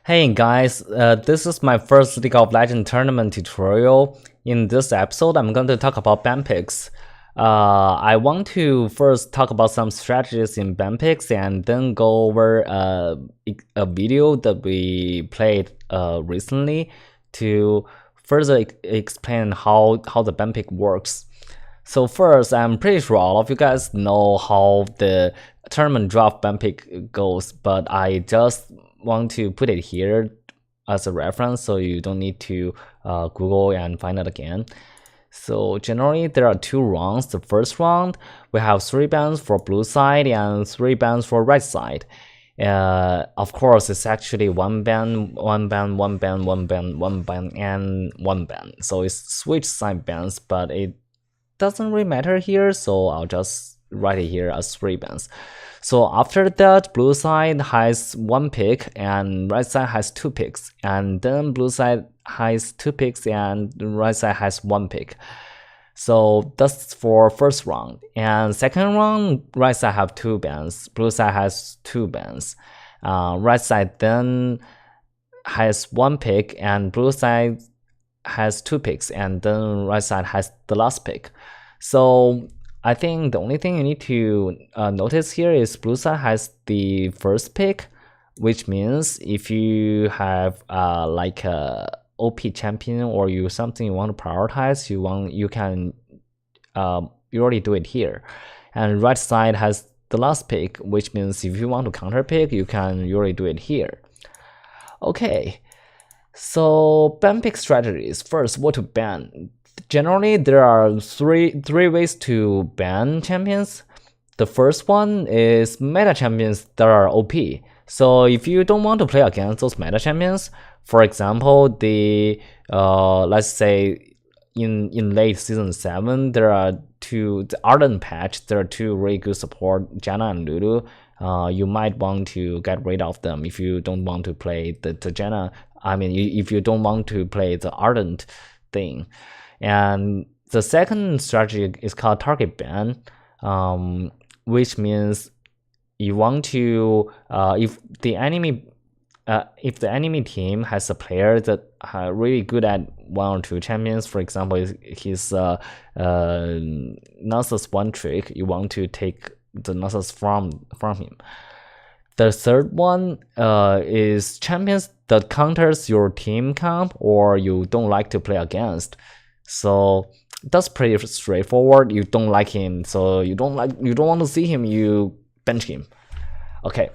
Hey guys, this is my first League of Legends tournament tutorial. In this episode, I'm going to talk about ban picks. I want to first talk about some strategies in ban picks and then go over a video that we played recently to further explain how the ban pick works. So first, I'm pretty sure all of you guys know how the tournament draft ban pick goes, but I just want to put it here as a reference so you don't need to Google and find it again. So generally there are two rounds. The first round we have 3 bans for blue side and 3 bans for red side. Of course it's actually 1 ban, 1 ban, 1 ban, 1 ban, 1 ban, and 1 ban. So it's switch side bans, but it doesn't really matter here, so I'll just write it here as 3 bans. So after that, blue side has 1 pick and right side has 2 picks, and then blue side has 2 picks and right side has 1 pick. So that's for first round. And second round, right side have 2 bans, blue side has 2 bans. Right side then has 1 pick and blue side has 2 picks, and then right side has the last pick. So I think the only thing you need to notice here is blue side has the first pick, which means if you have like a OP champion or something you want to prioritize, you already do it here. And right side has the last pick, which means if you want to counter pick, you already do it here. Okay, so ban pick strategies. First, what to ban? Generally, there are three ways to ban champions. The first one is meta champions that are OP. So if you don't want to play against those meta champions, for example, the let's say in late season 7, there are the Ardent patch. There are 2 really good support, Janna and Lulu. You might want to get rid of them if you don't want to play the Janna. I mean, if you don't want to play the Ardent thing. And the second strategy is called target ban, which means you want to if the enemy team has a player that really good at 1 or 2 champions, for example, his Nasus 1 trick, you want to take the Nasus from him. The third one is champions that counters your team comp or you don't like to play against. So that's pretty straightforward. You don't like him, so you don't want to see him, you bench him. Okay,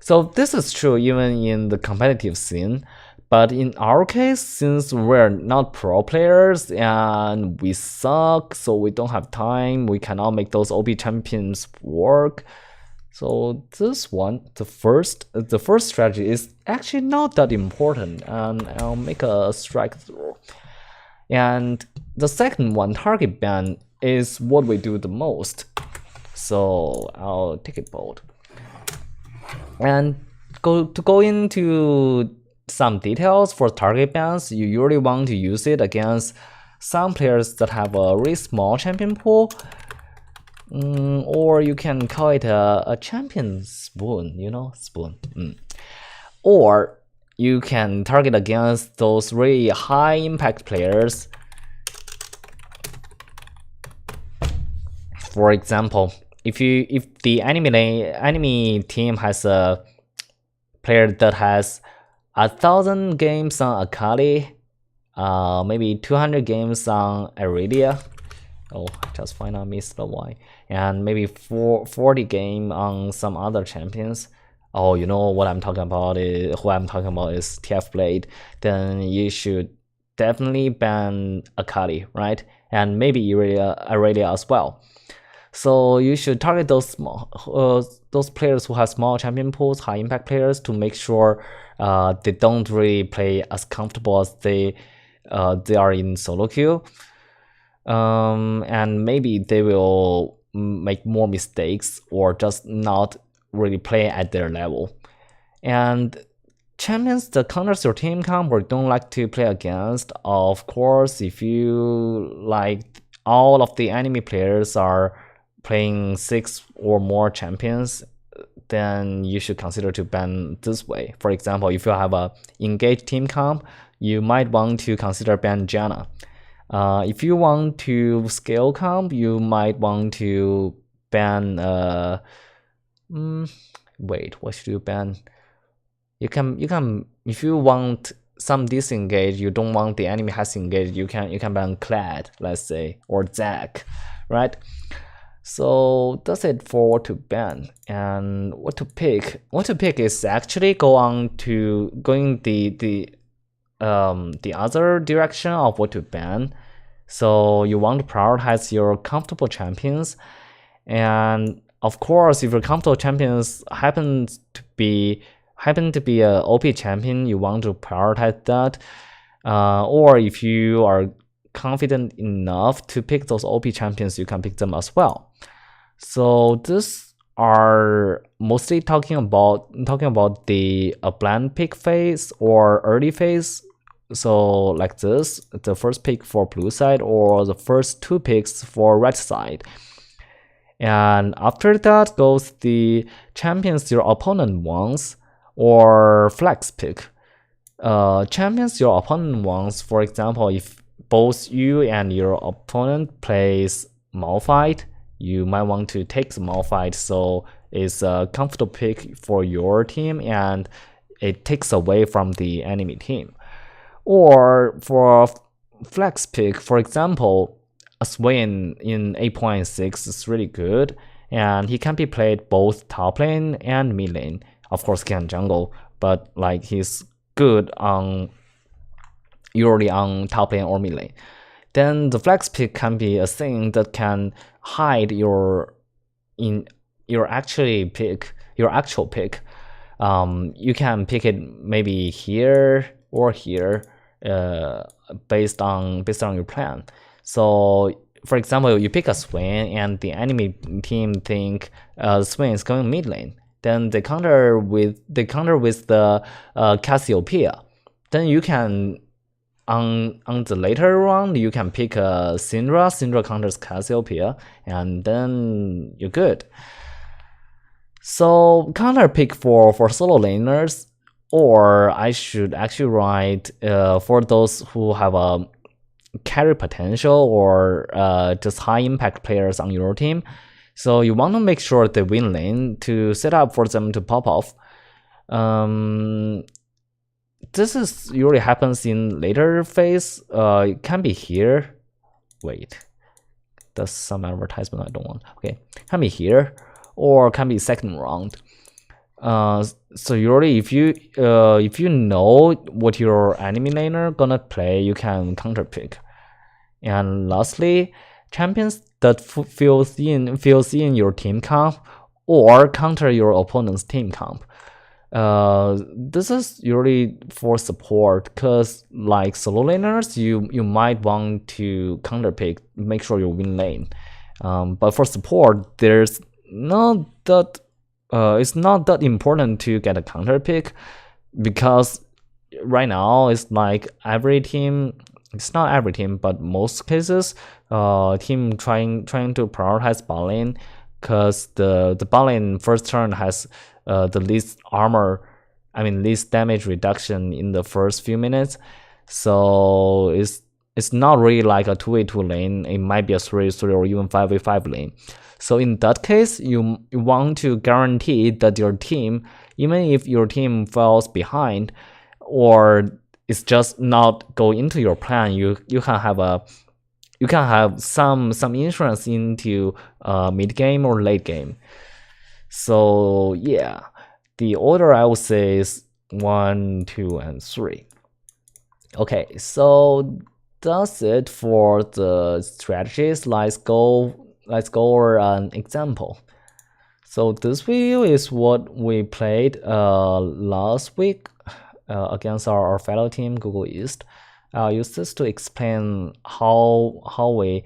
so this is true even in the competitive scene, but in our case, since we're not pro players and we suck, so we don't have time, we cannot make those OP champions work. So this one, the first strategy is actually not that important, and I'll make a strike through. And the second one, target ban, is what we do the most. So I'll take it bold. And to go into some details for target bans, you usually want to use it against some players that have a really small champion pool. Or you can call it a champion spoon, spoon. Or you can target against those really high impact players. For example, if the enemy team has a player that has 1,000 games on Akali, maybe 200 games on Iridia. Oh, just find out missed the Y. And maybe 40 game on some other champions. Oh, you know what I'm talking about is TF Blade. Then you should definitely ban Akali, right? And maybe Irelia as well. So you should target those players who have small champion pools, high impact players, to make sure they don't really play as comfortable as they are in solo queue. And maybe they will make more mistakes or just not really play at their level. And champions that counters your team comp or don't like to play against, of course, if you like all of the enemy players are playing 6 or more champions, then you should consider to ban this way. For example, if you have a engaged team comp, you might want to consider ban Janna. If you want to scale comp, you might want to ban wait, what should you ban? You can if you want some disengage, you don't want the enemy has engaged, you can ban Clad, let's say, or Zac, right? So that's it for what to ban. And what to pick. What to pick is actually going the other direction of what to ban. So you want to prioritize your comfortable champions, and of course, if your comfortable champions happen to be a OP champion, you want to prioritize that. Or if you are confident enough to pick those OP champions, you can pick them as well. So these are mostly talking about the blind pick phase or early phase. So like this, the first pick for blue side or the first 2 picks for red side. And after that goes the champions your opponent wants or flex pick. Champions your opponent wants, for example, if both you and your opponent plays Malphite, you might want to take the Malphite, so it's a comfortable pick for your team and it takes away from the enemy team. Or for flex pick, for example, a Swain in 8.6 is really good, and he can be played both top lane and mid lane. Of course, he can jungle, but like he's good usually on top lane or mid lane. Then the flex pick can be a thing that can hide your actual pick. You can pick it maybe here or here, based on your plan. So, for example, you pick a Swain and the enemy team think Swain is going mid lane. Then they counter with the Cassiopeia. Then you can on the later round you can pick a Syndra. Syndra counters Cassiopeia, and then you're good. So counter pick for solo laners, or I should actually write for those who have a carry potential or just high impact players on your team. So you want to make sure they win lane to set up for them to pop off. This is usually happens in later phase. It can be here. Wait, that's some advertisement I don't want. Okay, can be here or can be second round. So usually if you know what your enemy laner gonna play, you can counter pick. And lastly, champions that fills in your team comp or counter your opponent's team comp. This is usually for support, because like solo laners, you might want to counter pick, make sure you win lane. But for support, there's not that it's not that important to get a counter pick, because right now it's like every team. It's not every team, but most cases, team trying to prioritize bot lane, because the bot lane first turn has the least least damage reduction in the first few minutes. So it's not really like a 2v2 lane. It might be a 3v3 or even 5v5 lane. So in that case, you want to guarantee that your team, even if your team falls behind or it's just not go into your plan, you can have some insurance into mid game or late game. So yeah, the order I would say is 1, 2, and 3. Okay, so that's it for the strategies. Let's go over an example. So this video is what we played last week against our fellow team Google East. I'll use this to explain how we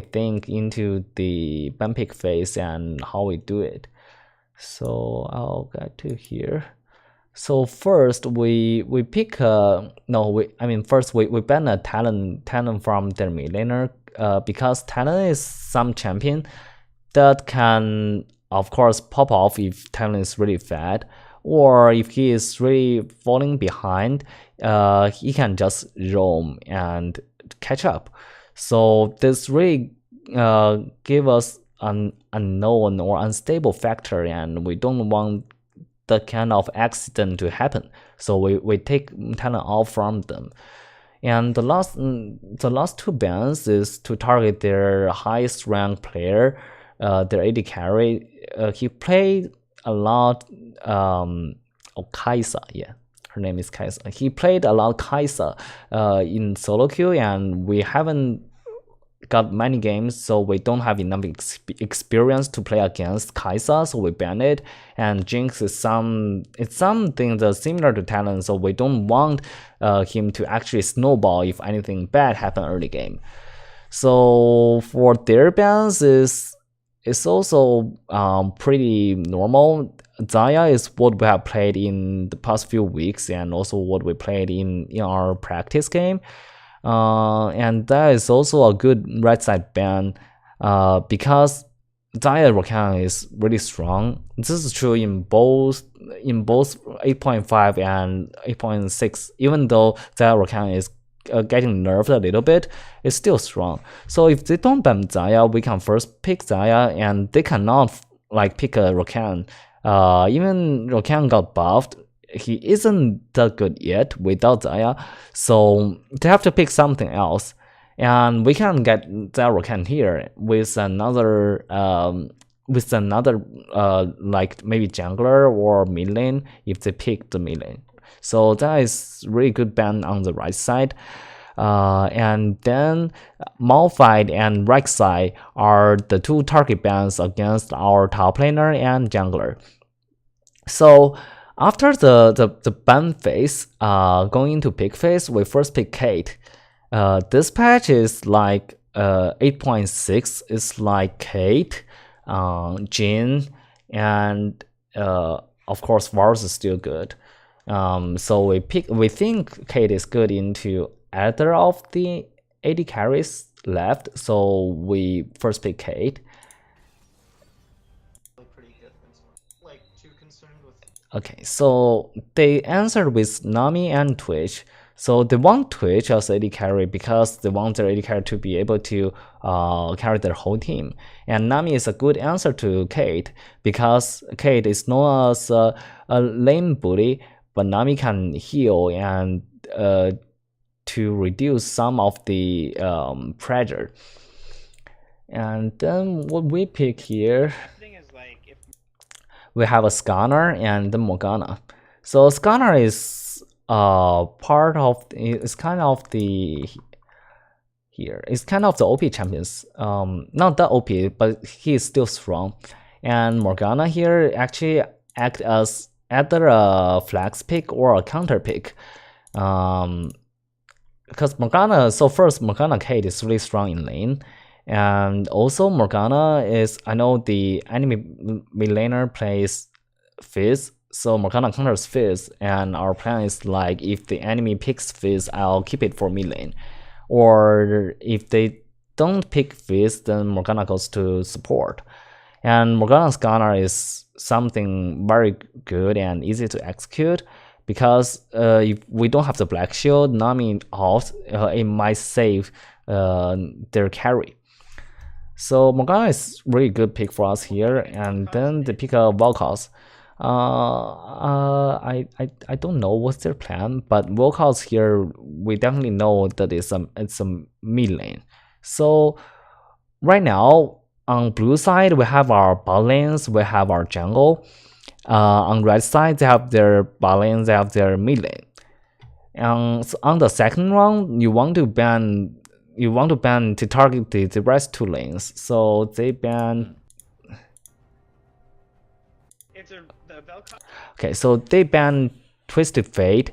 think into the ban pick phase and how we do it. So I'll get to here. So first we pick first we ban a Talon from their mid laner, because Talon is some champion that can of course pop off if talent is really fat, or if he is really falling behind, he can just roam and catch up. So this really give us an unknown or unstable factor, and we don't want the kind of accident to happen. So we take talent off from them. And the last two bans is to target their highest ranked player, their AD carry. He played a lot. Kaisa, yeah, her name is Kaisa. He played a lot Kaisa in solo queue, and we haven't got many games, so we don't have enough experience to play against Kaisa, so we ban it. And Jinx is something that's similar to Talon, so we don't want him to actually snowball if anything bad happen early game. So for their bans is also pretty normal. Zaya is what we have played in the past few weeks, and also what we played in our practice game. And that is also a good right side ban because Zaya Rakan is really strong. This is true in both 8.5 and 8.6. Even though Zaya Rakan is getting nerfed a little bit, it's still strong. So if they don't ban Zaya, we can first pick Zaya, and they cannot like pick a Rakan. Even Rakan got buffed. He isn't that good yet without Zaya, so they have to pick something else. And we can get Zaya Rakan here with another like maybe jungler or mid lane if they pick the mid lane. So that is really good ban on the right side. And then Malphite and Rek'Sai are the two target bans against our top laner and jungler. So after the ban phase, going into pick phase, we first pick Kate. This patch is like 8.6 is like Kate, Jhin, and of course Varus is still good. So we think Kate is good into either of the AD carries left. So we first pick Kate. Okay, so they answered with Nami and Twitch. So they want Twitch as AD carry because they want their AD carry to be able to carry their whole team. And Nami is a good answer to Kate because Kate is known as a lane bully, but Nami can heal and to reduce some of the pressure. And then what we pick here, we have a Scanner and the Morgana. So Scanner is part of, it's kind of the OP champions. Not that OP, but he is still strong. And Morgana here actually act as either a flex pick or a counter pick. Because Morgana, so first Morgana Kate is really strong in lane. And also Morgana is, I know the enemy mid laner plays Fizz, so Morgana counters Fizz, and our plan is like if the enemy picks Fizz, I'll keep it for mid lane. Or if they don't pick Fizz, then Morgana goes to support. And Morgana's Scanner is something very good and easy to execute because if we don't have the Black Shield, Nami out, it might save their carry. So Morgana is really good pick for us here, and then they pick a Volkos. I don't know what's their plan, but Volkos here we definitely know that it's a mid lane. So right now on blue side we have our bot lanes, we have our jungle. On red side they have their bot lanes, they have their mid lane. And so on the second round you want to ban to target the rest two lanes. So they ban. Okay, so they ban Twisted Fate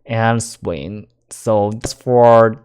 and Swain. So that's for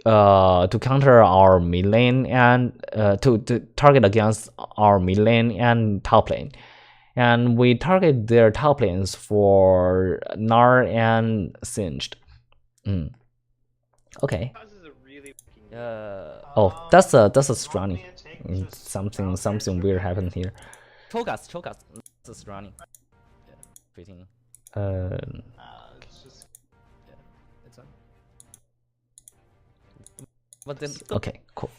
to counter our mid lane and to target against our mid lane and top lane. And we target their top lanes for Gnar and Singed. Okay. Oh, that's a Strani. Something weird happened here. Cho'Gath. This is running. Yeah, fitting. It's just Yeah, it's on. But then, okay, cool.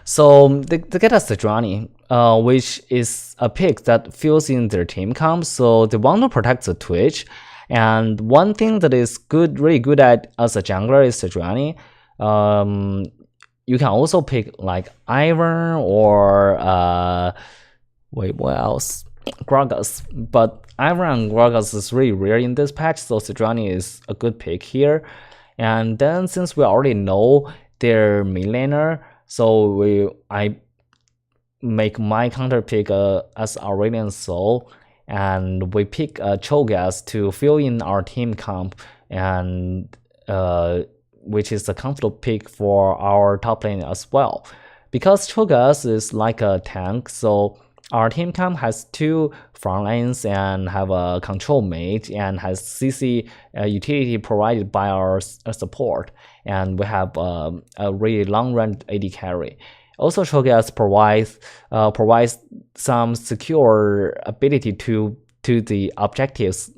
So they get a Sejuani, which is a pick that fills in their team comp. So they want to protect the Twitch. And one thing that is really good at as a jungler is Sejuani. You can also pick like Ivern or wait, what else? Gragas. But Ivern and Gragas is really rare in this patch, so Sejuani is a good pick here. And then since we already know their mid laner, so I make my counter pick as Aurelion Soul, and we pick Cho'Gath to fill in our team comp, and which is a comfortable pick for our top lane as well. Because Cho'Gath is like a tank, so our team comp has two front lanes and have a control mage and has CC utility provided by our support, and we have a really long run AD carry. Also, Cho'Gath provides some secure ability to the objectives.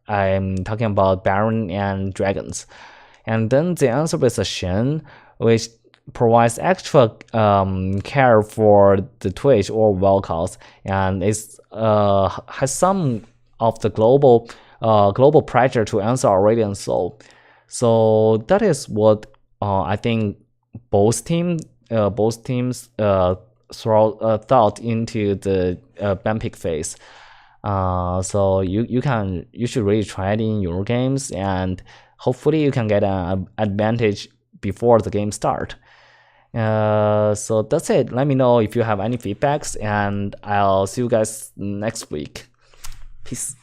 I'm talking about Baron and Dragons. And then the answer is a Shen, which provides extra care for the Twitch or Vel'Koz, and has some of the global pressure to answer Aurelion Soul. So that is what I think both teams thought into the ban pick phase. So you should really try it in your games, and hopefully you can get an advantage before the game start. So that's it. Let me know if you have any feedbacks, and I'll see you guys next week. Peace.